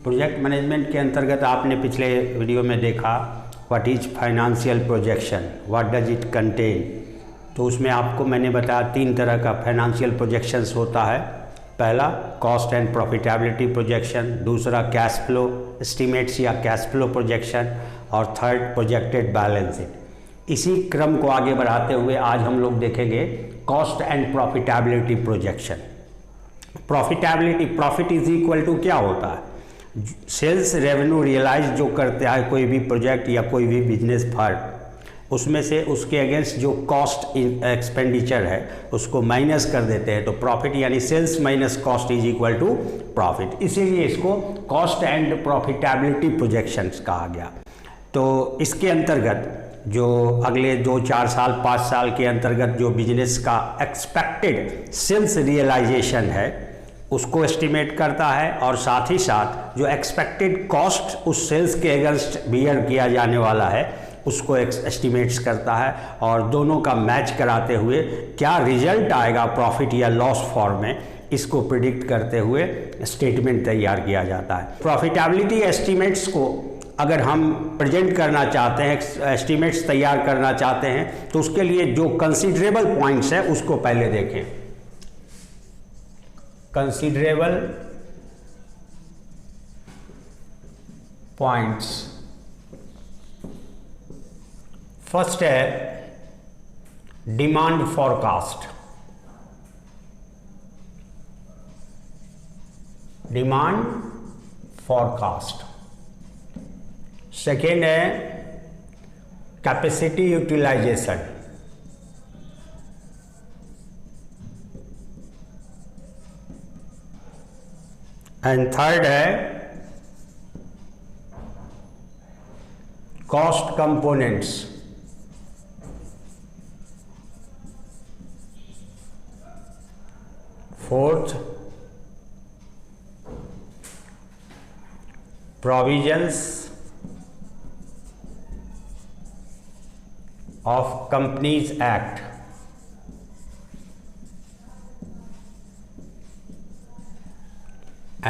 Project management के अंतर्गत आपने पिछले वीडियो में देखा what is financial projection, what does it contain. तो उसमें आपको मैंने बताया 3 तरह का फाइनेंशियल प्रोजेक्शंस होता है। पहला कॉस्ट एंड प्रॉफिटेबिलिटी प्रोजेक्शन, दूसरा कैश फ्लो एस्टिमेट्स या कैश फ्लो प्रोजेक्शन, और थर्ड प्रोजेक्टेड बैलेंस शीट। इसी क्रम को आगे बढ़ाते हुए आज हम लोग देखेंगे cost and profitability projection. Profitability, profit is equal to क्या होता है? सेल्स रेवेन्यू रियलाइज जो करता है कोई भी प्रोजेक्ट या कोई भी बिजनेस फर्म, उसमें से उसके अगेंस्ट जो कॉस्ट एक्सपेंडिचर है उसको माइनस कर देते हैं। तो प्रॉफिट यानी sales minus cost is equal to profit, इसीलिए इसको कॉस्ट एंड प्रॉफिटेबिलिटी प्रोजेक्शंस कहा गया। तो इसके अंतर्गत जो अगले 2-4 साल 5 साल के अंतर्गत जो बिजनेस का एक्सपेक्टेड सेल्स रियलाइजेशन है उसको एस्टिमेट करता है, और साथ ही साथ जो एक्सपेक्टेड कॉस्ट उस सेल्स के अगेंस्ट बियर किया जाने वाला है उसको एस्टिमेट्स करता है, और दोनों का मैच कराते हुए क्या रिजल्ट आएगा प्रॉफिट या लॉस फॉर्म में, इसको प्रिडिक्ट करते हुए स्टेटमेंट तैयार किया जाता है। प्रॉफिटेबिलिटी एस्टिमेट्स को अगर हम प्रेजेंट करना चाहते हैं, एस्टिमेट्स तैयार करना चाहते हैं, तो उसके लिए जो कंसीडरेबल पॉइंट्स है उसको पहले देखें। कंसीडरेबल पॉइंट्स, फर्स्ट है demand forecast. Demand forecast. Second है कैपेसिटी यूटिलाइजेशन। एंड थर्ड है cost components. Fourth provisions of Companies Act।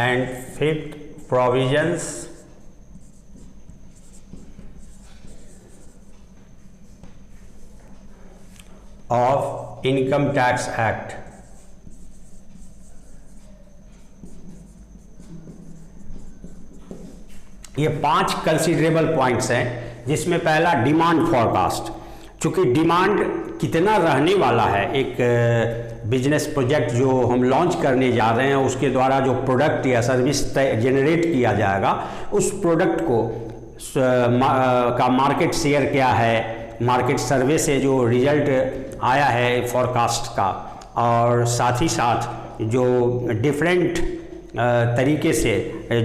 and fifth provisions of Income Tax Act। ये 5 कंसीडरेबल पॉइंट्स हैं, जिसमें पहला डिमांड फॉरकास्ट। चूँकि डिमांड कितना रहने वाला है, एक बिजनेस प्रोजेक्ट जो हम लॉन्च करने जा रहे हैं उसके द्वारा जो प्रोडक्ट या सर्विस जनरेट किया जाएगा, उस प्रोडक्ट को का मार्केट शेयर क्या है, मार्केट सर्वे से जो रिजल्ट आया है फॉरकास्ट का, और साथ ही साथ जो डिफरेंट तरीके से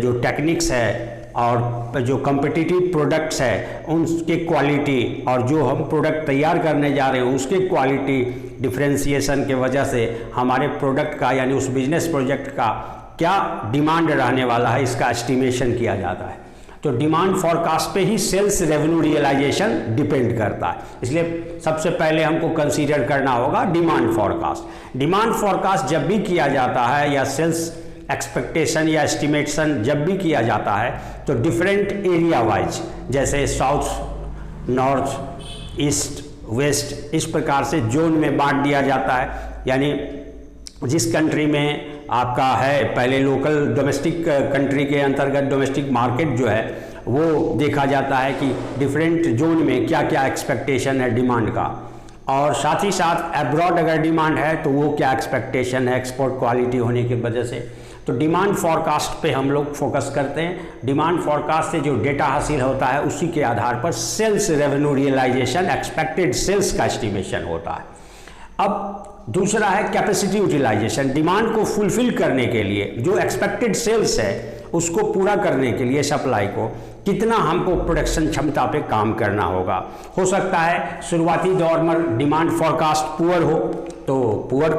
जो टेक्निक्स है और जो कम्पिटिटिव प्रोडक्ट्स है उनके क्वालिटी, और जो हम प्रोडक्ट तैयार करने जा रहे हैं उसके क्वालिटी डिफरेंशिएशन के वजह से हमारे प्रोडक्ट का यानी उस बिजनेस प्रोजेक्ट का क्या डिमांड रहने वाला है, इसका एस्टिमेशन किया जाता है। तो डिमांड फॉरकास्ट पे ही सेल्स रेवेन्यू रियलाइजेशन डिपेंड करता है, इसलिए सबसे पहले हमको कंसीडर करना होगा डिमांड फॉरकास्ट। डिमांड फॉरकास्ट जब भी किया जाता है या सेल्स एक्सपेक्टेशन या एस्टिमेशन जब भी किया जाता है तो डिफरेंट एरिया वाइज, जैसे साउथ, नॉर्थ, ईस्ट, वेस्ट, इस प्रकार से जोन में बांट दिया जाता है। यानी जिस कंट्री में आपका है पहले लोकल डोमेस्टिक कंट्री के अंतर्गत डोमेस्टिक मार्केट जो है वो देखा जाता है कि डिफरेंट जोन में क्या क्या एक्सपेक्टेशन है डिमांड का, और साथ ही साथ एब्रॉड अगर डिमांड है तो वो क्या एक्सपेक्टेशन है एक्सपोर्ट क्वालिटी होने की वजह से। तो डिमांड फॉरकास्ट पे हम लोग फोकस करते हैं। डिमांड फॉरकास्ट से जो डेटा हासिल होता है उसी के आधार पर sales revenue realisation, expected sales का एस्टिमेशन होता है। अब दूसरा है कैपेसिटी यूटिलाइजेशन। डिमांड को फुलफिल करने के लिए जो एक्सपेक्टेड सेल्स है उसको पूरा करने के लिए सप्लाई को कितना हमको प्रोडक्शन क्षमता पे काम करना होगा। हो सकता है शुरुआती दौर में डिमांड फॉरकास्ट पुअर हो तो पुअर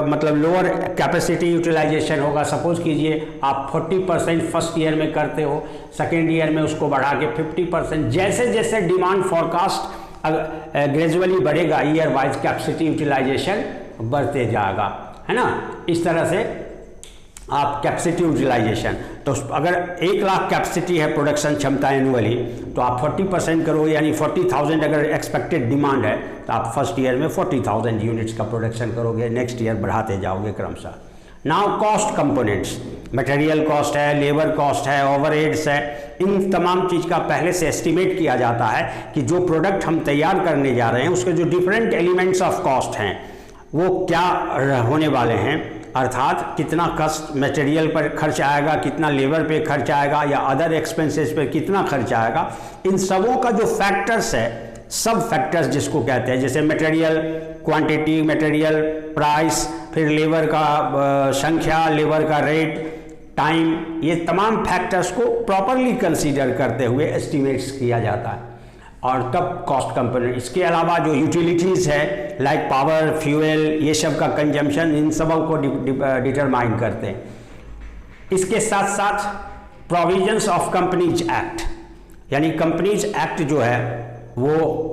मतलब लोअर कैपेसिटी यूटिलाइजेशन होगा। सपोज कीजिए आप 40% फर्स्ट ईयर में करते हो, सेकेंड ईयर में उसको बढ़ा के 50%, जैसे जैसे डिमांड फॉरकास्ट ग्रेजुअली बढ़ेगा ईयर वाइज कैपेसिटी यूटिलाइजेशन बढ़ते जाएगा, है ना। इस तरह से आप कैपेसिटी यूटिलाइजेशन, तो अगर 1 लाख कैपेसिटी है प्रोडक्शन क्षमता एनुअली, तो आप 40% करोगे, यानी 40,000 अगर एक्सपेक्टेड डिमांड है तो आप फर्स्ट ईयर में 40,000 यूनिट्स का प्रोडक्शन करोगे, नेक्स्ट ईयर बढ़ाते जाओगे क्रमशः। Now cost components, material cost है, लेबर कॉस्ट है, ओवरहेड्स है, इन तमाम चीज़ का पहले से एस्टिमेट किया जाता है कि जो प्रोडक्ट हम तैयार करने जा रहे हैं उसके जो डिफरेंट एलिमेंट्स ऑफ कॉस्ट हैं वो क्या होने वाले हैं, अर्थात कितना कॉस्ट मटेरियल पर खर्च आएगा, कितना लेबर पे खर्च आएगा, या अदर एक्सपेंसेस पे कितना खर्च आएगा। इन सबों का जो फैक्टर्स है, सब फैक्टर्स जिसको कहते हैं, जैसे मटेरियल क्वांटिटी, मटेरियल प्राइस, फिर लेबर का संख्या, लेबर का रेट, टाइम, ये तमाम फैक्टर्स को प्रॉपरली कंसीडर करते हुए एस्टिमेट्स किया जाता है और तब कॉस्ट कंपोनेंट। इसके अलावा जो यूटिलिटीज़ है लाइक पावर, फ्यूल, ये सब का कंजम्पशन, इन सबों को डिटरमाइन करते हैं। इसके साथ साथ प्रोविजंस ऑफ कंपनीज एक्ट, यानी कंपनीज एक्ट जो है वो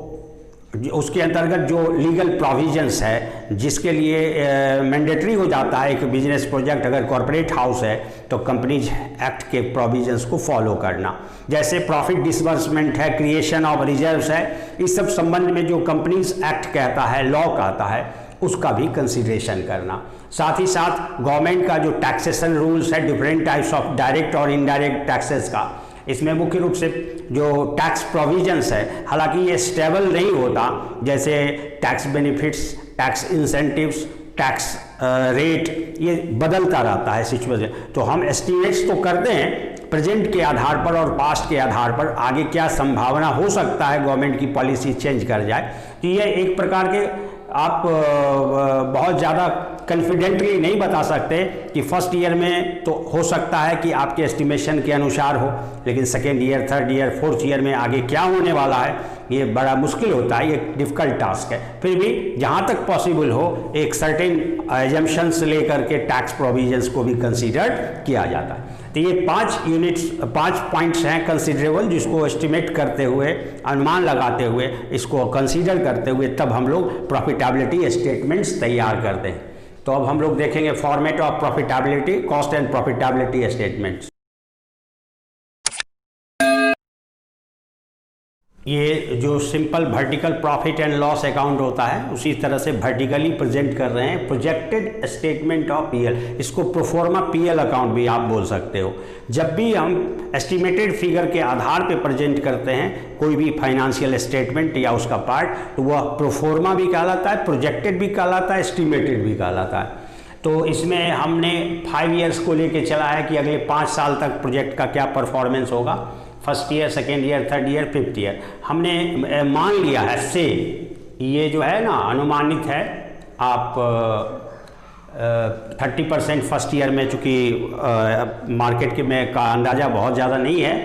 उसके अंतर्गत जो लीगल प्रोविजंस है जिसके लिए मैंडेटरी हो जाता है एक बिजनेस प्रोजेक्ट, अगर कॉरपोरेट हाउस है तो कंपनीज एक्ट के प्रोविजंस को फॉलो करना, जैसे प्रॉफिट डिसबर्समेंट है, क्रिएशन ऑफ रिजर्व्स है, इस सब संबंध में जो कंपनीज एक्ट कहता है, लॉ कहता है, उसका भी कंसिडरेशन करना। साथ ही साथ गवर्नमेंट का जो टैक्सेशन रूल्स है, डिफरेंट टाइप्स ऑफ डायरेक्ट और इनडायरेक्ट टैक्सेस का, इसमें मुख्य रूप से जो टैक्स प्रोविजंस है, हालांकि ये स्टेबल नहीं होता, जैसे tax benefits, tax incentives, tax rate, ये बदलता रहता है सिचुएशन। तो हम एस्टिमेट्स तो करते हैं प्रेजेंट के आधार पर और पास्ट के आधार पर, आगे क्या संभावना हो सकता है गवर्नमेंट की पॉलिसी चेंज कर जाए, तो ये एक प्रकार के आप बहुत ज़्यादा कॉन्फिडेंटली नहीं बता सकते कि फर्स्ट ईयर में तो हो सकता है कि आपके एस्टिमेशन के अनुसार हो, लेकिन second year, third year, fourth year में आगे क्या होने वाला है ये बड़ा मुश्किल होता है, ये डिफ़िकल्ट टास्क है। फिर भी जहाँ तक पॉसिबल हो एक सर्टेन एजम्पशंस लेकर के टैक्स प्रोविजंस को भी कंसीडर किया जाता है। तो ये 5 पॉइंट्स हैं कंसीडरेबल, जिसको एस्टिमेट करते हुए, अनुमान लगाते हुए, इसको कंसीडर करते हुए तब हम लोग प्रॉफिटेबिलिटी स्टेटमेंट्स तैयार करते हैं। तो अब हम लोग देखेंगे format of profitability, cost and profitability statements. ये जो simple vertical profit and loss account होता है उसी तरह से वर्टिकली प्रेजेंट कर रहे हैं प्रोजेक्टेड स्टेटमेंट ऑफ पीएल, इसको प्रोफॉर्मा पीएल अकाउंट भी आप बोल सकते हो। जब भी हम एस्टिमेटेड फिगर के आधार पे प्रेजेंट करते हैं कोई भी फाइनेंशियल स्टेटमेंट या उसका पार्ट, तो वह प्रोफॉर्मा भी कहलाता है, प्रोजेक्टेड भी कहलाता है, एस्टिमेटेड भी कहलाता है। तो इसमें हमने 5 ईयर्स को लेके चला है कि अगले 5 साल तक प्रोजेक्ट का क्या परफॉर्मेंस होगा, first year, second year, third year, fifth year. हमने मान लिया है से, ये जो है ना अनुमानित है, आप 30% फर्स्ट ईयर में, चूँकि मार्केट के में का अंदाज़ा बहुत ज़्यादा नहीं है,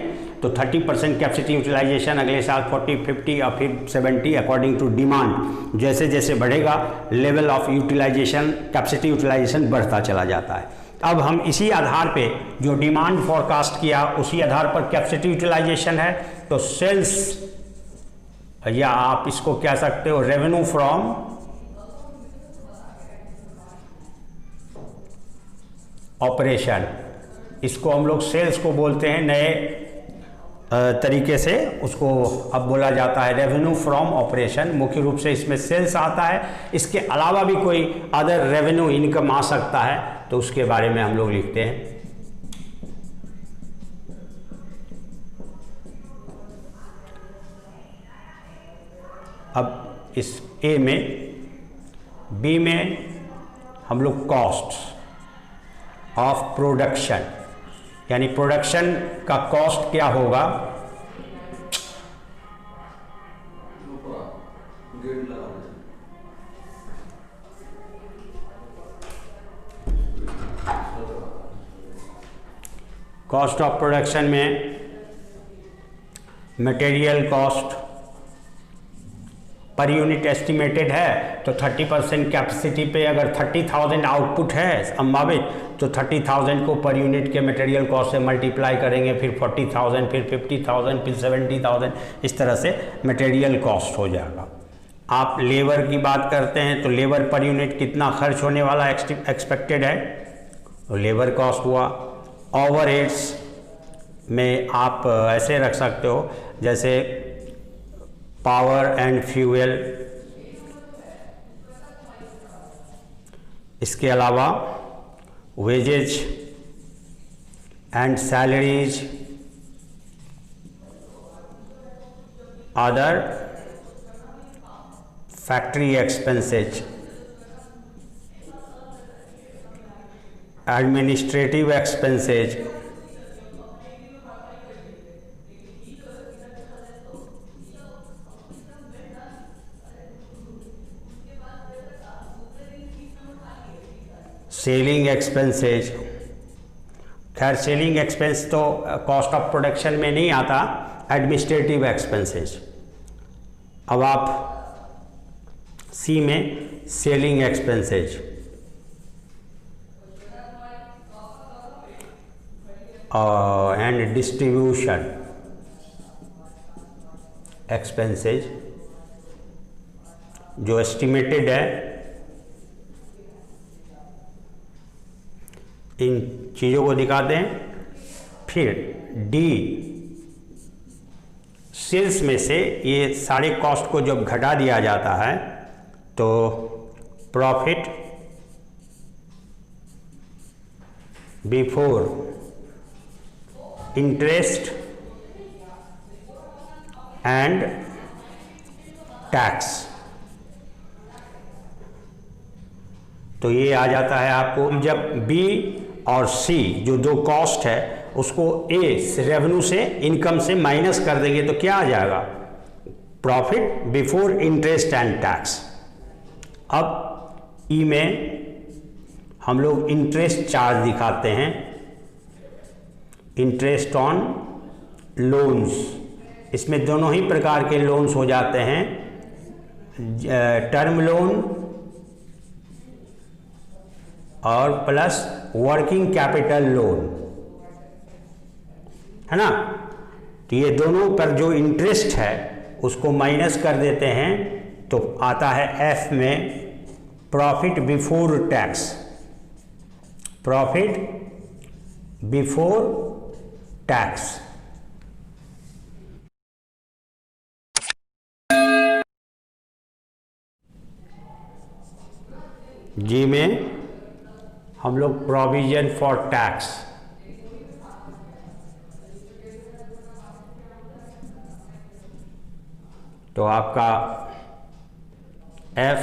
तो 30% कैपेसिटी यूटिलाइजेशन, अगले साल 40, 50 और फिर 70 अकॉर्डिंग टू डिमांड। जैसे जैसे बढ़ेगा level of utilisation, capacity utilisation बढ़ता चला जाता है। अब हम इसी आधार पे जो डिमांड फॉरकास्ट किया उसी आधार पर कैपेसिटी यूटिलाइजेशन है, तो सेल्स, या आप इसको कह सकते हो रेवेन्यू फ्रॉम ऑपरेशन, इसको हम लोग सेल्स को बोलते हैं, नए तरीके से उसको अब बोला जाता है रेवेन्यू फ्रॉम ऑपरेशन। मुख्य रूप से इसमें सेल्स आता है, इसके अलावा भी कोई अदर रेवेन्यू इनकम आ सकता है, तो उसके बारे में हम लोग लिखते हैं। अब इस ए में, बी में हम लोग कॉस्ट ऑफ प्रोडक्शन, यानी प्रोडक्शन का कॉस्ट क्या होगा, कॉस्ट ऑफ प्रोडक्शन में material cost per unit estimated है, तो 30% कैपेसिटी पे अगर 30,000 आउटपुट है संभावित, तो 30,000 को पर यूनिट के मटेरियल कॉस्ट से मल्टीप्लाई करेंगे, फिर 40,000, फिर 50,000, फिर 70,000, इस तरह से मटेरियल कॉस्ट हो जाएगा। आप लेबर की बात करते हैं तो लेबर पर यूनिट कितना खर्च होने वाला एक्सपेक्टेड है, लेबर कॉस्ट हुआ। ओवरहेड्स में आप ऐसे रख सकते हो जैसे पावर एंड फ्यूल, इसके अलावा wages and salaries, other factory expenses, administrative expenses, selling expenses. खैर सेलिंग एक्सपेंस तो कॉस्ट ऑफ प्रोडक्शन में नहीं आता, एडमिनिस्ट्रेटिव एक्सपेंसेज। अब आप सी में selling expenses and distribution expenses जो एस्टिमेटेड है, इन चीज़ों को दिखाते हैं। फिर डी, सेल्स में से ये सारे कॉस्ट को जब घटा दिया जाता है तो profit before interest and tax, तो ये आ जाता है आपको। जब बी और सी जो दो कॉस्ट है उसको ए रेवेन्यू से, इनकम से माइनस कर देंगे तो क्या आ जाएगा? Profit before interest and tax. अब ई में हम लोग इंटरेस्ट चार्ज दिखाते हैं, इंटरेस्ट ऑन लोन्स। इसमें दोनों ही प्रकार के लोन्स हो जाते हैं, टर्म लोन और प्लस वर्किंग कैपिटल लोन, है ना। तो ये दोनों पर जो इंटरेस्ट है उसको माइनस कर देते हैं तो आता है एफ में profit before tax, profit before tax. G में हम लोग प्रोविजन फॉर टैक्स, तो आपका एफ,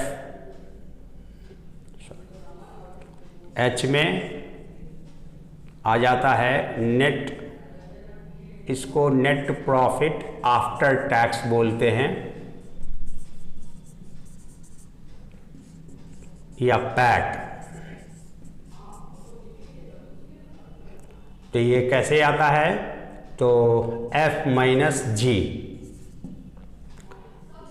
एच में आ जाता है नेट, इसको नेट प्रॉफिट आफ्टर टैक्स बोलते हैं या पैट। तो ये कैसे आता है? तो एफ माइनस जी।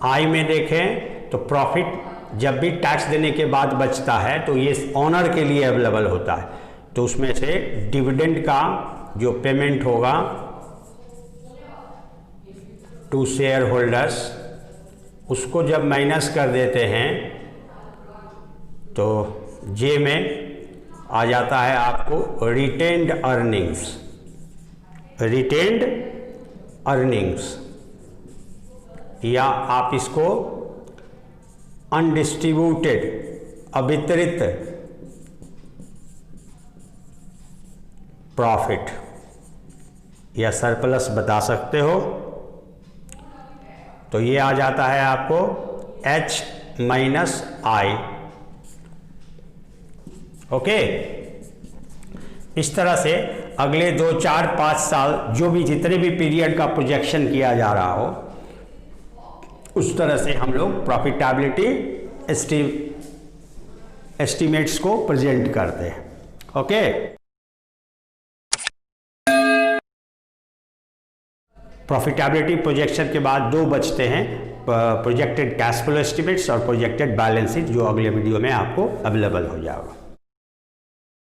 आई में देखें तो प्रॉफिट जब भी टैक्स देने के बाद बचता है तो ये ऑनर के लिए अवेलेबल होता है, तो उसमें से डिविडेंड का जो पेमेंट होगा टू शेयर होल्डर्स, उसको जब माइनस कर देते हैं तो जे में आ जाता है आपको रिटेन्ड अर्निंग्स, रिटेन्ड अर्निंग्स, या आप इसको अनडिस्ट्रीब्यूटेड, अवितरित प्रॉफिट या सरप्लस बता सकते हो। तो ये आ जाता है आपको एच माइनस आई। ओके, इस तरह से अगले 2, 4, 5 साल जो भी जितने भी पीरियड का प्रोजेक्शन किया जा रहा हो उस तरह से हम लोग प्रॉफिटेबिलिटी एस्टीमेट्स को प्रेजेंट करते हैं। ओके, प्रॉफिटेबिलिटी प्रोजेक्शन के बाद 2 बचते हैं, प्रोजेक्टेड कैश फ्लो एस्टिमेट्स और प्रोजेक्टेड बैलेंस शीट, जो अगले वीडियो में आपको अवेलेबल हो जाएगा।